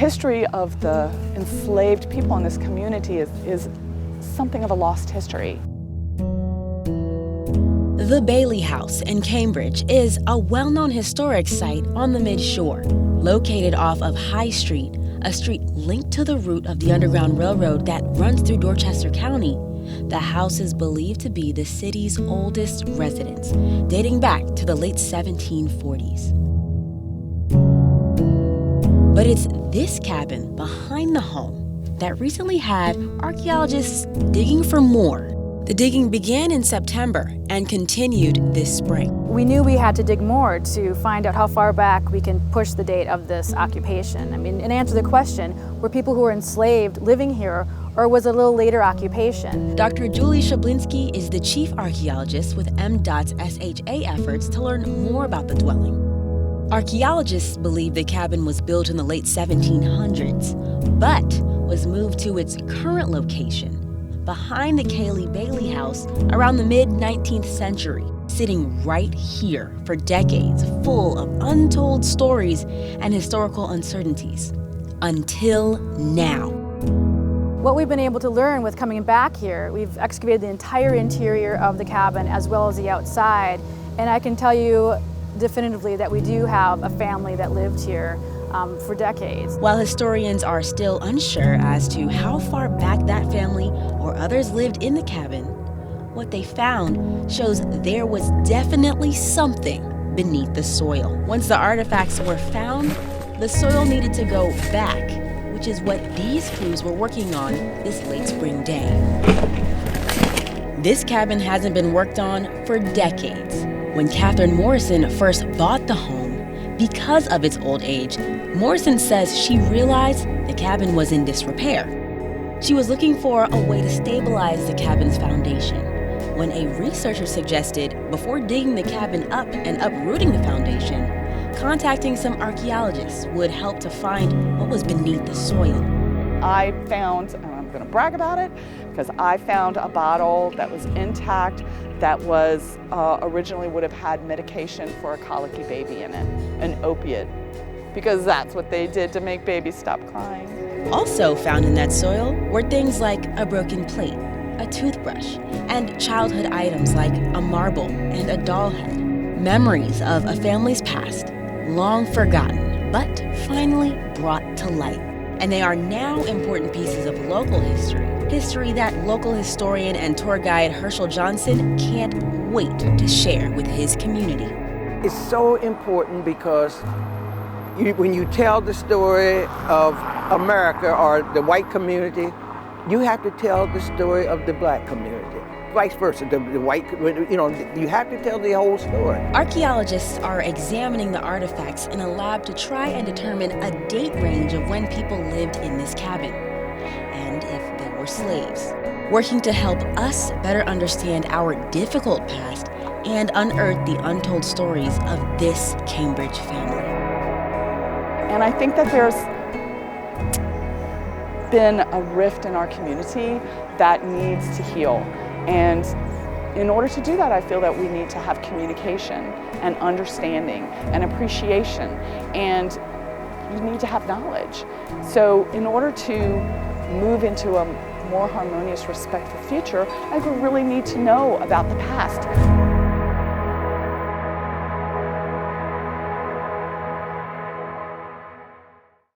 history of the enslaved people in this community is something of a lost history. The Bailey House in Cambridge is a well-known historic site on the Mid-Shore. Located off of High Street, a street linked to the route of the Underground Railroad that runs through Dorchester County, the house is believed to be the city's oldest residence, dating back to the late 1740s. But it's this cabin behind the home that recently had archaeologists digging for more. The digging began in September and continued this spring. We knew we had to dig more to find out how far back we can push the date of this occupation. I mean, and answer the question, were people who were enslaved living here, or was it a little later occupation? Dr. Julie Shablinski is the chief archaeologist with MDOT's SHA efforts to learn more about the dwelling. Archaeologists believe the cabin was built in the late 1700s, but was moved to its current location behind the Cayley Bailey House around the mid-19th century, sitting right here for decades, full of untold stories and historical uncertainties. Until now. What we've been able to learn with coming back here, we've excavated the entire interior of the cabin as well as the outside, and I can tell you definitively that we do have a family that lived here for decades. While historians are still unsure as to how far back that family or others lived in the cabin, what they found shows there was definitely something beneath the soil. Once the artifacts were found, the soil needed to go back, which is what these crews were working on this late spring day. This cabin hasn't been worked on for decades. When Catherine Morrison first bought the home, because of its old age, Morrison says she realized the cabin was in disrepair. She was looking for a way to stabilize the cabin's foundation when a researcher suggested, before digging the cabin up and uprooting the foundation, contacting some archaeologists would help to find what was beneath the soil. I found, and I'm going to brag about it, because I found a bottle that was intact that was originally would have had medication for a colicky baby in it, an opiate, because that's what they did to make babies stop crying. Also found in that soil were things like a broken plate, a toothbrush, and childhood items like a marble and a doll head. Memories of a family's past, long forgotten, but finally brought to light. And they are now important pieces of local history that local historian and tour guide Herschel Johnson can't wait to share with his community. It's so important because when you tell the story of America or the white community, you have to tell the story of the black community. Vice versa, the white, you have to tell the whole story. Archaeologists are examining the artifacts in a lab to try and determine a date range of when people lived in this cabin, and if they were slaves, working to help us better understand our difficult past and unearth the untold stories of this Cambridge family. And I think that there's been a rift in our community that needs to heal. And in order to do that, I feel that we need to have communication and understanding and appreciation, and you need to have knowledge. So in order to move into a more harmonious, respectful future, I think we really need to know about the past.